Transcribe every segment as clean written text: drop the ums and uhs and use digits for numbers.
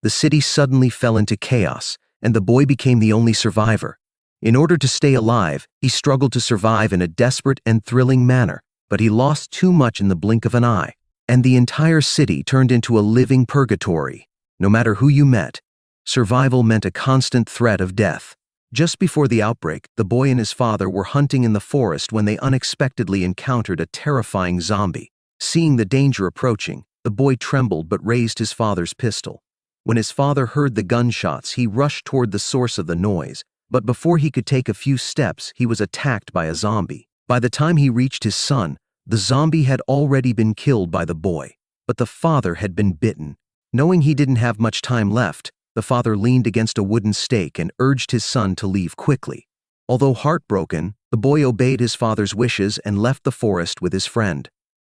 the city suddenly fell into chaos, and the boy became the only survivor. In order to stay alive, he struggled to survive in a desperate and thrilling manner, but he lost too much in the blink of an eye, and the entire city turned into a living purgatory. No matter who you met, survival meant a constant threat of death. Just before the outbreak, the boy and his father were hunting in the forest when they unexpectedly encountered a terrifying zombie. Seeing the danger approaching, the boy trembled but raised his father's pistol. When his father heard the gunshots, he rushed toward the source of the noise, but before he could take a few steps, he was attacked by a zombie. By the time he reached his son, the zombie had already been killed by the boy, but the father had been bitten. Knowing he didn't have much time left, the father leaned against a wooden stake and urged his son to leave quickly. Although heartbroken, the boy obeyed his father's wishes and left the forest with his friend.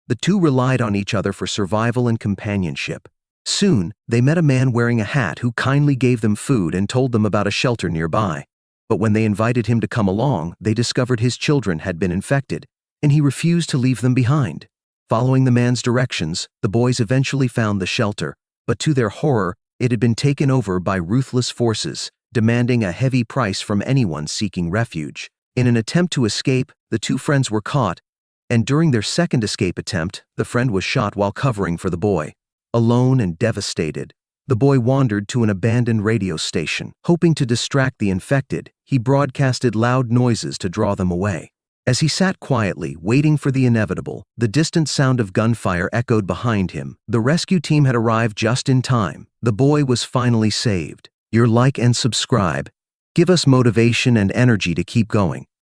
The two relied on each other for survival and companionship. Soon, they met a man wearing a hat who kindly gave them food and told them about a shelter nearby. But when they invited him to come along, they discovered his children had been infected, and he refused to leave them behind. Following the man's directions, the boys eventually found the shelter, but to their horror, it had been taken over by ruthless forces, demanding a heavy price from anyone seeking refuge. In an attempt to escape, the two friends were caught, and during their second escape attempt, the friend was shot while covering for the boy. Alone and devastated, the boy wandered to an abandoned radio station. Hoping to distract the infected, he broadcasted loud noises to draw them away. As he sat quietly, waiting for the inevitable, the distant sound of gunfire echoed behind him. The rescue team had arrived just in time. The boy was finally saved. Your like and subscribe give us motivation and energy to keep going.